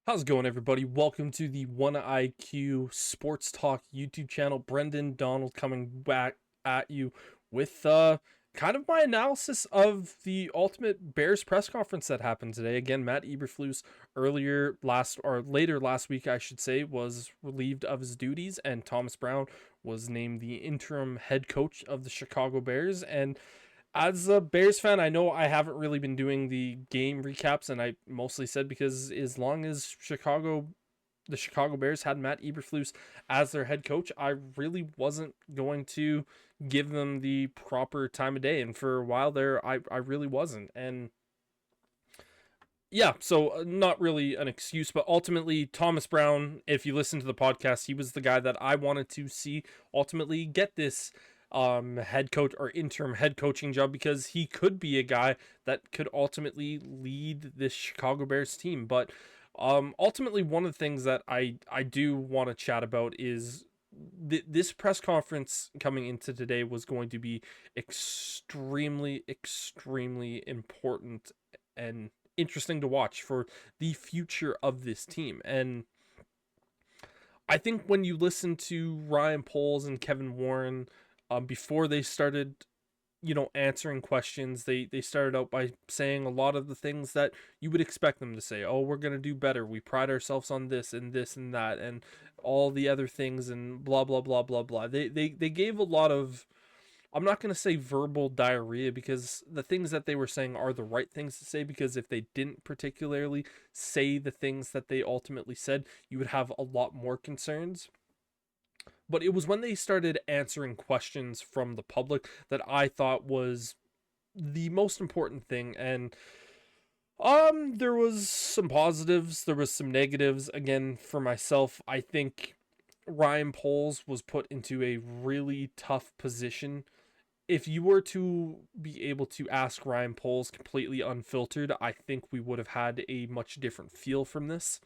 How's it going, everybody? Welcome to the One IQ Sports Talk YouTube channel. Brendan Donald coming back at you with kind of my analysis of the Ultimate Bears press conference that happened today. Again, Matt Eberflus later last week, I should say, was relieved of his duties, and Thomas Brown was named the interim head coach of the Chicago Bears. And as a Bears fan, I know I haven't really been doing the game recaps, and I mostly said because as long as the Chicago Bears had Matt Eberflus as their head coach, I really wasn't going to give them the proper time of day. And for a while there, I really wasn't. And yeah, so not really an excuse, but ultimately, Thomas Brown, if you listen to the podcast, he was the guy that I wanted to see ultimately get this head coach or interim head coaching job because he could be a guy that could ultimately lead this Chicago Bears team. But ultimately, one of the things that I do want to chat about is this press conference coming into today was going to be extremely important and interesting to watch for the future of this team. And I think when you listen to Ryan Poles and Kevin Warren before they started, answering questions, they started out by saying a lot of the things that you would expect them to say. Oh, we're gonna do better. We pride ourselves on this and that and all the other things and blah blah blah blah blah. They gave a lot of, I'm not going to say verbal diarrhea because the things that they were saying are the right things to say, because if they didn't particularly say the things that they ultimately said, you would have a lot more concerns. But it was when they started answering questions from the public that I thought was the most important thing. And there was some positives, there was some negatives. Again, for myself, I think Ryan Poles was put into a really tough position. If you were to be able to ask Ryan Poles completely unfiltered, I think we would have had a much different feel from this.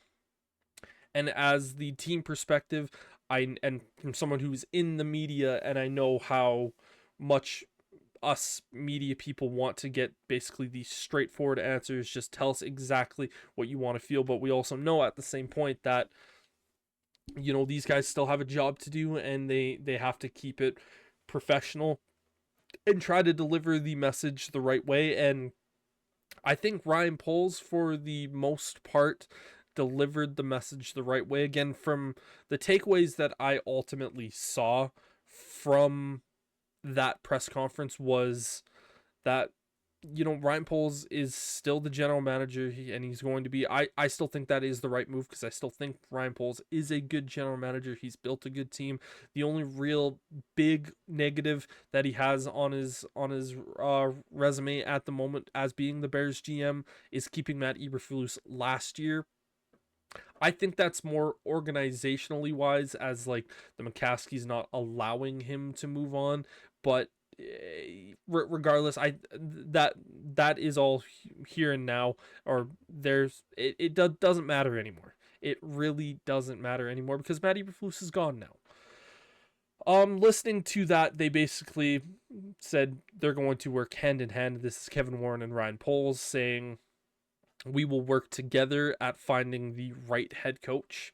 And as the team perspective, and from someone who's in the media, and I know how much us media people want to get basically these straightforward answers, just tell us exactly what you want to feel, but we also know at the same point that these guys still have a job to do, and they have to keep it professional and try to deliver the message the right way. And I think Ryan Poles, for the most part, delivered the message the right way. Again, from the takeaways that I ultimately saw from that press conference was that Ryan Poles is still the general manager, and he's going to be. I still think that is the right move because I still think Ryan Poles is a good general manager. He's built a good team. The only real big negative that he has on his resume at the moment as being the Bears GM is keeping Matt Eberflus last year. I think that's more organizationally wise, as like the McCaskey's not allowing him to move on, but regardless, that is all here and now. Or doesn't matter anymore. It really doesn't matter anymore because Matt Eberflus is gone now. Listening to that, they basically said they're going to work hand in hand. This is Kevin Warren and Ryan Poles saying we will work together at finding the right head coach.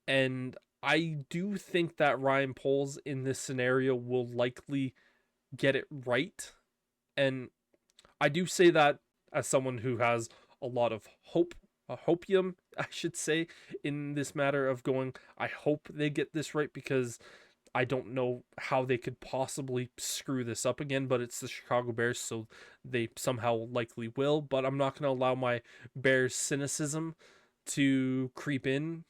And I do think that Ryan Poles in this scenario will likely get it right. And I do say that as someone who has a lot of hope, a hopium, I should say, in this matter of going, I hope they get this right because I don't know how they could possibly screw this up again, but it's the Chicago Bears, so they somehow likely will. But I'm not going to allow my Bears cynicism to creep in.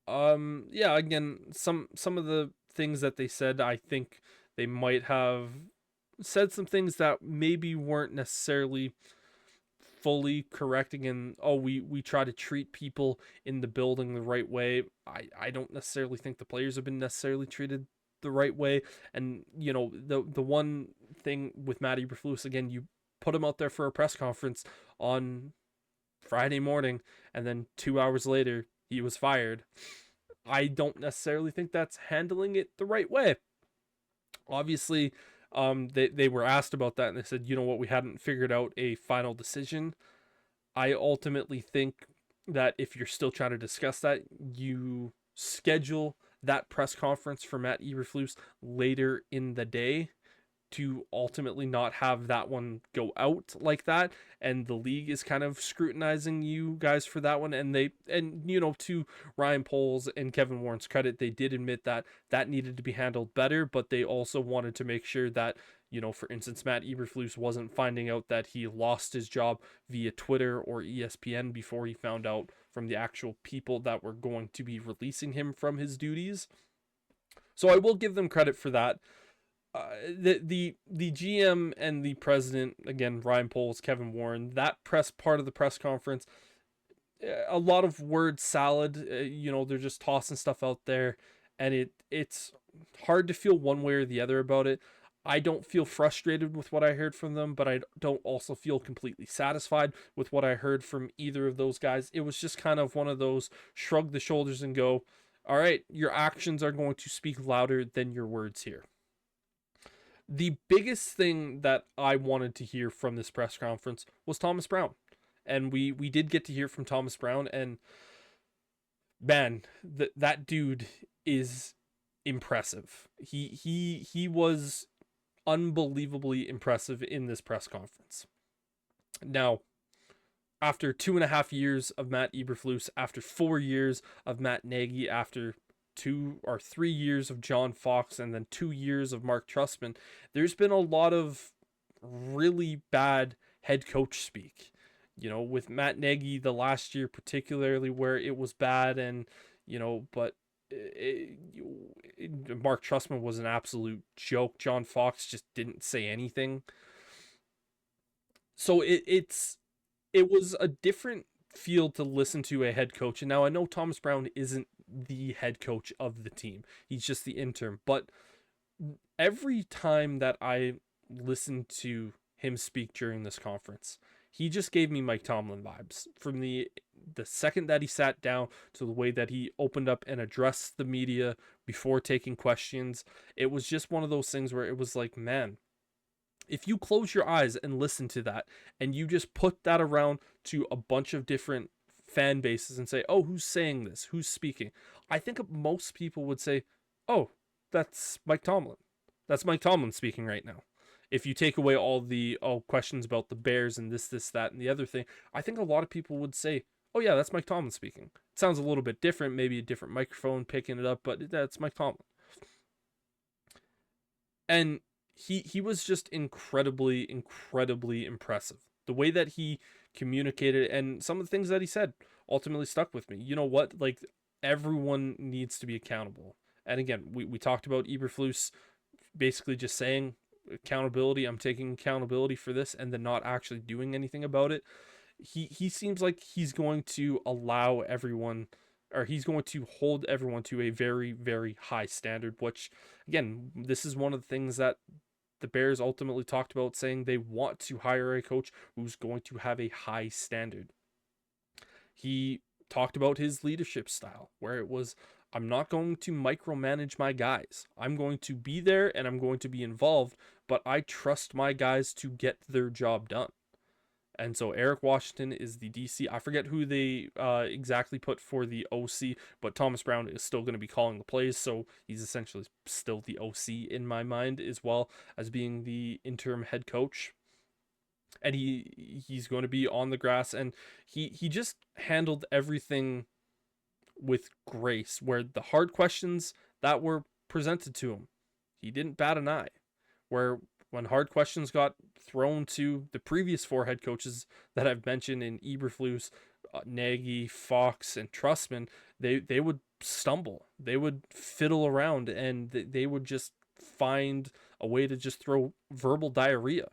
Yeah, again, some of the things that they said, I think they might have said some things that maybe weren't necessarily fully correct. Again, oh, we try to treat people in the building the right way. I don't necessarily think the players have been necessarily treated the right way. And the one thing with Matty Eberflus, again, you put him out there for a press conference on Friday morning, and then 2 hours later he was fired. I don't necessarily think that's handling it the right way. Obviously, they were asked about that, and they said, you know what, we hadn't figured out a final decision. I ultimately think that if you're still trying to discuss that, you schedule that press conference for Matt Eberflus later in the day to ultimately not have that one go out like that, and the league is kind of scrutinizing you guys for that one. And to Ryan Poles and Kevin Warren's credit, they did admit that that needed to be handled better, but they also wanted to make sure that, for instance, Matt Eberflus wasn't finding out that he lost his job via Twitter or ESPN before he found out from the actual people that were going to be releasing him from his duties. So I will give them credit for that. The GM and the president, again, Ryan Poles, Kevin Warren, that part of the press conference, a lot of word salad. They're just tossing stuff out there, and it's hard to feel one way or the other about it. I don't feel frustrated with what I heard from them, but I don't also feel completely satisfied with what I heard from either of those guys. It was just kind of one of those shrug the shoulders and go, all right, your actions are going to speak louder than your words here. The biggest thing that I wanted to hear from this press conference was Thomas Brown. And we did get to hear from Thomas Brown, and man, that dude is impressive. He was unbelievably impressive in this press conference. Now, after 2.5 years of Matt Eberflus, after 4 years of Matt Nagy, after 2 or 3 years of John Fox, and then 2 years of Mark Trustman, there's been a lot of really bad head coach speak. With Matt Nagy the last year particularly, where it was bad, and but Mark Trustman was an absolute joke. John Fox just didn't say anything. So it was a different field to listen to a head coach. And now I know Thomas Brown isn't the head coach of the team. He's just the interim. But every time that I listened to him speak during this conference, he just gave me Mike Tomlin vibes. From the second that he sat down to the way that he opened up and addressed the media before taking questions, it was just one of those things where it was like, man, if you close your eyes and listen to that, and you just put that around to a bunch of different fan bases and say, oh, who's saying this? Who's speaking? I think most people would say, oh, that's Mike Tomlin. That's Mike Tomlin speaking right now. If you take away all the questions about the Bears and this, that, and the other thing, I think a lot of people would say, oh yeah, that's Mike Tomlin speaking. It sounds a little bit different, maybe a different microphone picking it up, but that's Mike Tomlin. And he was just incredibly impressive. The way that he communicated and some of the things that he said ultimately stuck with me. You know what? Like, everyone needs to be accountable. And again, we talked about Eberflus basically just saying accountability. I'm taking accountability for this, and then not actually doing anything about it. He seems like he's going to allow everyone, or he's going to hold everyone to a very, very high standard, which, again, this is one of the things that the Bears ultimately talked about, saying they want to hire a coach who's going to have a high standard. He talked about his leadership style, where it was, I'm not going to micromanage my guys. I'm going to be there and I'm going to be involved, but I trust my guys to get their job done. And so Eric Washington is the DC. I forget who they exactly put for the OC, but Thomas Brown is still going to be calling the plays, so he's essentially still the OC in my mind, as well as being the interim head coach. And he's going to be on the grass, and he just handled everything with grace, where the hard questions that were presented to him, he didn't bat an eye. Where when hard questions got thrown to the previous 4 head coaches that I've mentioned in Eberflus, Nagy, Fox, and Trustman, they would stumble. They would fiddle around, and they would just find a way to just throw verbal diarrhea.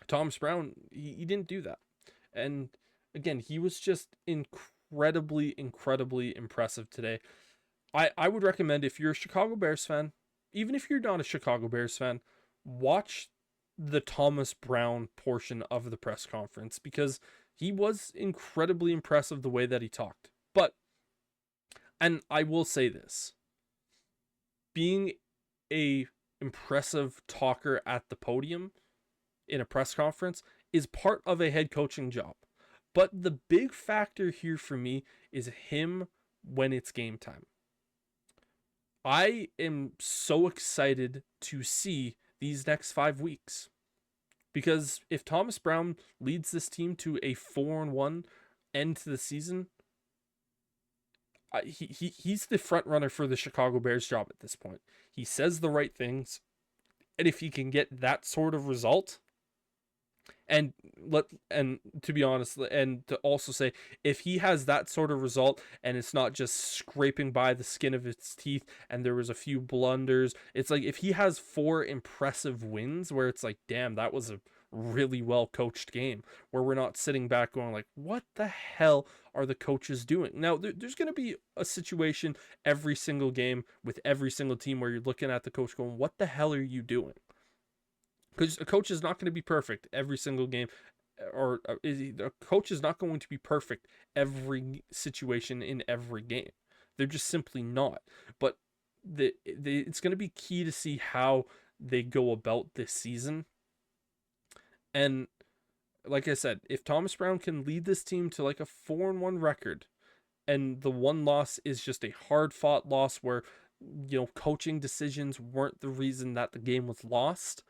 Thomas Brown, he didn't do that. And again, he was just incredibly impressive today. I would recommend, if you're a Chicago Bears fan, even if you're not a Chicago Bears fan, watch the Thomas Brown portion of the press conference, because he was incredibly impressive the way that he talked. But, and I will say this, being a impressive talker at the podium in a press conference is part of a head coaching job. But the big factor here for me is him when it's game time. I am so excited to see these next 5 weeks. Because if Thomas Brown leads this team to a 4-1 end to the season, he's the front runner for the Chicago Bears job at this point. He says the right things, and if he can get that sort of result, and to be honest, and to also say, if he has that sort of result and it's not just scraping by the skin of his teeth and there was a few blunders, it's like if he has 4 impressive wins where it's like, damn, that was a really well coached game, where we're not sitting back going like, what the hell are the coaches doing? Now there's going to be a situation every single game with every single team where you're looking at the coach going, what the hell are you doing? Because a coach is not going to be perfect every single game, or a coach is not going to be perfect every situation in every game. They're just simply not. But it's going to be key to see how they go about this season. And like I said, if Thomas Brown can lead this team to like a 4-1 record, and the one loss is just a hard-fought loss where, coaching decisions weren't the reason that the game was lost,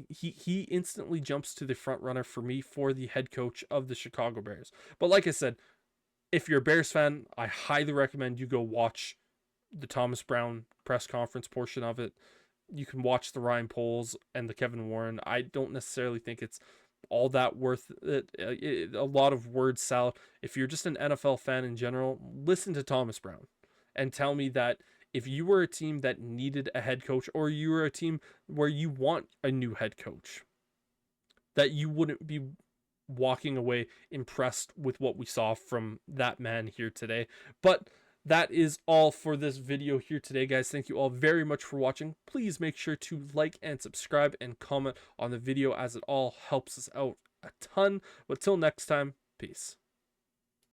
he instantly jumps to the front runner for me for the head coach of the Chicago Bears. But like I said, if you're a Bears fan, I highly recommend you go watch the Thomas Brown press conference portion of it. You can watch the Ryan Poles and the Kevin Warren. I don't necessarily think it's all that worth it. A lot of word salad. If you're just an NFL fan in general, listen to Thomas Brown and tell me that if you were a team that needed a head coach, or you were a team where you want a new head coach, that you wouldn't be walking away impressed with what we saw from that man here today. But that is all for this video here today, guys. Thank you all very much for watching. Please make sure to like and subscribe and comment on the video, as it all helps us out a ton. But till next time, peace.